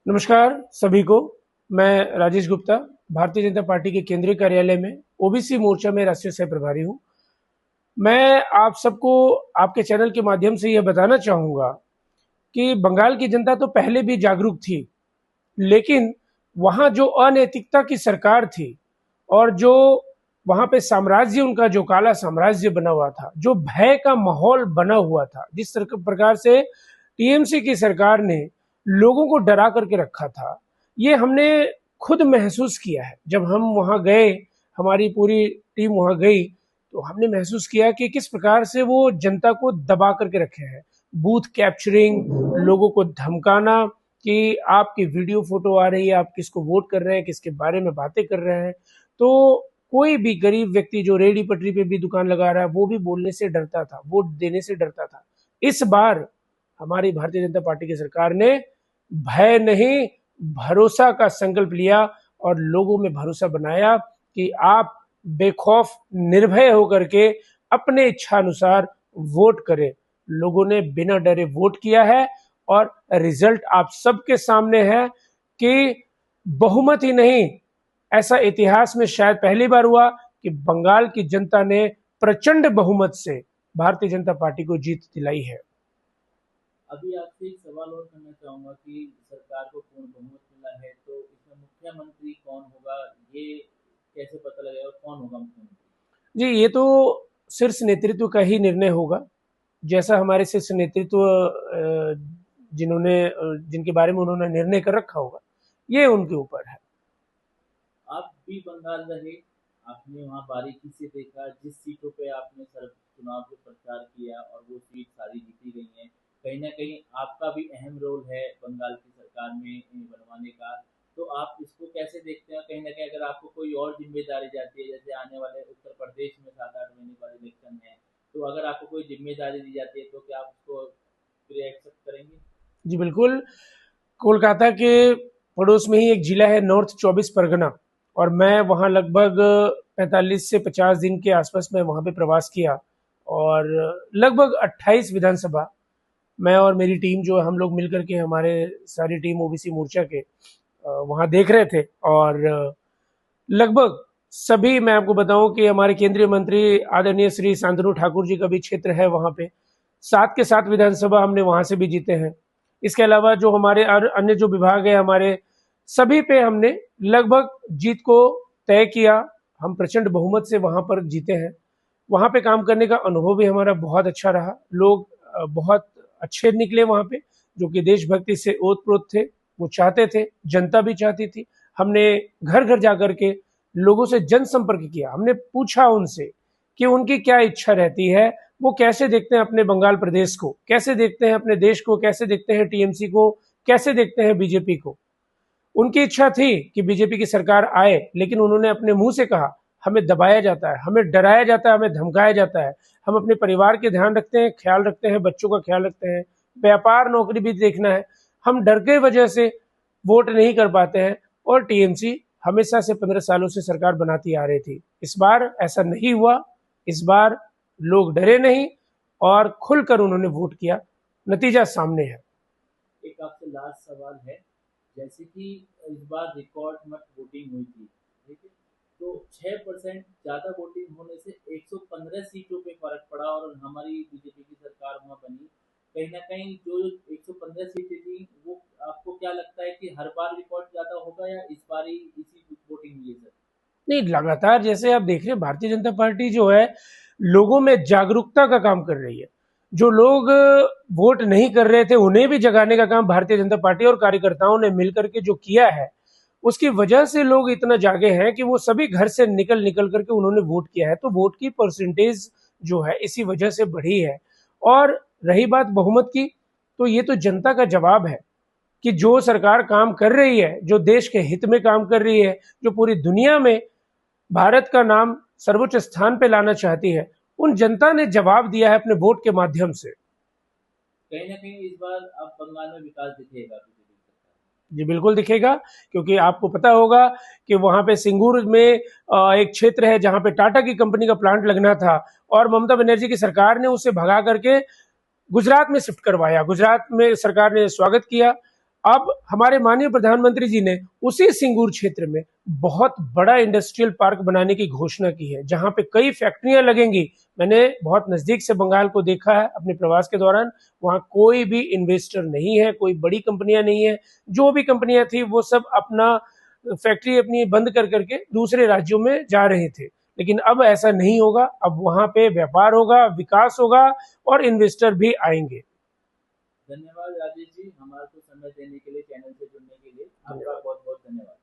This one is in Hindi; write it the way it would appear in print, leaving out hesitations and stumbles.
नमस्कार सभी को। मैं राजेश गुप्ता, भारतीय जनता पार्टी के केंद्रीय कार्यालय में ओबीसी मोर्चा में राष्ट्रीय सह प्रभारी हूँ। मैं आप सबको आपके चैनल के माध्यम से यह बताना चाहूँगा कि बंगाल की जनता तो पहले भी जागरूक थी, लेकिन वहाँ जो अनैतिकता की सरकार थी और जो वहाँ पे साम्राज्य, उनका जो काला साम्राज्य बना हुआ था, जो भय का माहौल बना हुआ था, जिस प्रकार से टीएमसी की सरकार ने लोगों को डरा करके रखा था, ये हमने खुद महसूस किया है। जब हम वहाँ गए, हमारी पूरी टीम वहाँ गई, तो हमने महसूस किया कि किस प्रकार से वो जनता को दबा करके रखे हैं। बूथ कैप्चरिंग, लोगों को धमकाना कि आपकी वीडियो फोटो आ रही है, आप किसको वोट कर रहे हैं, किसके बारे में बातें कर रहे हैं। तो कोई भी गरीब व्यक्ति जो रेहड़ी पटरी पे भी दुकान लगा रहा है, वो भी बोलने से डरता था, वोट देने से डरता था। इस बार हमारी भारतीय जनता पार्टी की सरकार ने भय नहीं, भरोसा का संकल्प लिया और लोगों में भरोसा बनाया कि आप बेखौफ निर्भय होकर के अपने इच्छा अनुसार वोट करें। लोगों ने बिना डरे वोट किया है और रिजल्ट आप सबके सामने है कि बहुमत ही नहीं, ऐसा इतिहास में शायद पहली बार हुआ कि बंगाल की जनता ने प्रचंड बहुमत से भारतीय जनता पार्टी को जीत दिलाई है। अभी आपसे एक सवाल और करना चाहूंगा कि सरकार को पूर्ण बहुमत मिला है, तो इसमें मुख्यमंत्री कौन होगा, ये कैसे पता लगेगा और कौन होगा मुख्यमंत्री? जी, ये तो शीर्ष नेतृत्व का ही निर्णय होगा। जैसा हमारे शीर्ष नेतृत्व जिनके बारे में उन्होंने निर्णय कर रखा होगा, ये उनके ऊपर है। आप भी बंगाल रहे, आपने वहाँ बारीकी से देखा जिस सीटों पे आपने सर चुनाव के प्रचार किया और वो सीट सारी जीती गई हैं। कहीं ना कहीं आपका भी अहम रोल है बंगाल की सरकार में बनवाने का। तो आप इसको कैसे देखते हैं? कहीं ना कहीं अगर आपको कोई और जिम्मेदारी जाती है, जैसे आने वाले उत्तर प्रदेश में 7-8 महीने बाद इलेक्शन है, तो अगर आपको कोई जिम्मेदारी दी जाती है तो क्या आप उसको एक्सेप्ट करेंगे? जी बिल्कुल। कोलकाता के पड़ोस में ही एक जिला है नॉर्थ 24 परगना, और मैं वहाँ लगभग 45 से 50 दिन के आसपास मैं वहाँ पे प्रवास किया और लगभग 28 विधानसभा मैं और मेरी टीम जो है, हम लोग मिलकर के, हमारे सारी टीम ओबीसी मोर्चा के वहाँ देख रहे थे। और लगभग सभी, मैं आपको बताऊं कि हमारे केंद्रीय मंत्री आदरणीय श्री शांतनु ठाकुर जी का भी क्षेत्र है वहाँ पे। 7 के 7 विधानसभा हमने वहाँ से भी जीते हैं। इसके अलावा जो हमारे अन्य जो विभाग है हमारे, सभी पे हमने लगभग जीत को तय किया। हम प्रचंड बहुमत से वहाँ पर जीते हैं। वहाँ पे काम करने का अनुभव भी हमारा बहुत अच्छा रहा। लोग बहुत अच्छे निकले वहाँ पे, जो कि देशभक्ति से ओतप्रोत थे। वो चाहते थे, जनता भी चाहती थी। हमने घर घर जाकर के लोगों से जनसंपर्क किया। हमने पूछा उनसे कि उनकी क्या इच्छा रहती है, वो कैसे देखते हैं अपने बंगाल प्रदेश को, कैसे देखते हैं अपने देश को, कैसे देखते हैं टीएमसी को, कैसे देखते हैं बीजेपी को। उनकी इच्छा थी कि बीजेपी की सरकार आए, लेकिन उन्होंने अपने मुंह से कहा हमें दबाया जाता है, हमें डराया जाता है, हमें धमकाया जाता है। हम अपने परिवार के ध्यान रखते हैं, ख्याल रखते हैं, बच्चों का ख्याल रखते हैं, व्यापार नौकरी भी देखना है। हम डर के वजह से वोट नहीं कर पाते हैं। और टीएमसी हमेशा से 15 सालों से सरकार बनाती आ रही थी। इस बार ऐसा नहीं हुआ। इस बार लोग डरे नहीं और खुलकर उन्होंने वोट किया। नतीजा सामने है। एक आपसे लास्ट सवाल है, जैसे कि इस बार रिकॉर्ड मत वोटिंग हुई थी, ठीक है, तो 6% ज्यादा वोटिंग होने से 115 सीटों पे फर्क पड़ा और हमारी बीजेपी की सरकार वहां बनी। कहीं ना कहीं जो 115 सीटें थी, वो आपको क्या लगता है कि हर बार रिकॉर्ड ज्यादा होगा या इस बार ही इसी वोटिंग हुई है सर? नहीं, लगातार जैसे आप देख रहे हैं, भारतीय जनता पार्टी जो है लोगों में जागरूकता का काम कर रही है। जो लोग वोट नहीं कर रहे थे उन्हें भी जगाने का काम भारतीय जनता पार्टी और कार्यकर्ताओं ने मिलकर के जो किया है, उसकी वजह से लोग इतना जागे हैं कि वो सभी घर से निकल निकल करके उन्होंने वोट किया है। तो वोट की परसेंटेज जो है इसी वजह से बढ़ी है। और रही बात बहुमत की, तो ये तो जनता का जवाब है कि जो सरकार काम कर रही है, जो देश के हित में काम कर रही है, जो पूरी दुनिया में भारत का नाम सर्वोच्च स्थान पे लाना चाहती है, उन जनता ने जवाब दिया है अपने वोट के माध्यम से। कहीं ना कहीं इस बार अब बंगाल में विकास दिखेगा बीजेपी सरकार? जी बिल्कुल दिखेगा, क्योंकि आपको पता होगा कि वहां पे सिंगूर में एक क्षेत्र है जहां पे टाटा की कंपनी का प्लांट लगना था, और ममता बनर्जी की सरकार ने उसे भगा करके गुजरात में शिफ्ट करवाया। गुजरात में सरकार ने स्वागत किया। अब हमारे माननीय प्रधानमंत्री जी ने उसी सिंगूर क्षेत्र में बहुत बड़ा इंडस्ट्रियल पार्क बनाने की घोषणा की है, जहां पे कई फैक्ट्रियां लगेंगी। मैंने बहुत नजदीक से बंगाल को देखा है अपने प्रवास के दौरान। वहां कोई भी इन्वेस्टर नहीं है, कोई बड़ी कंपनियां नहीं है। जो भी कंपनियां थी वो सब अपना फैक्ट्री अपनी बंद कर करके दूसरे राज्यों में जा रहे थे। लेकिन अब ऐसा नहीं होगा, अब वहां पे व्यापार होगा, विकास होगा और इन्वेस्टर भी आएंगे। धन्यवाद राजेश जी, हमारे को समय देने के लिए, चैनल से जुड़ने के लिए आपका बहुत बहुत धन्यवाद।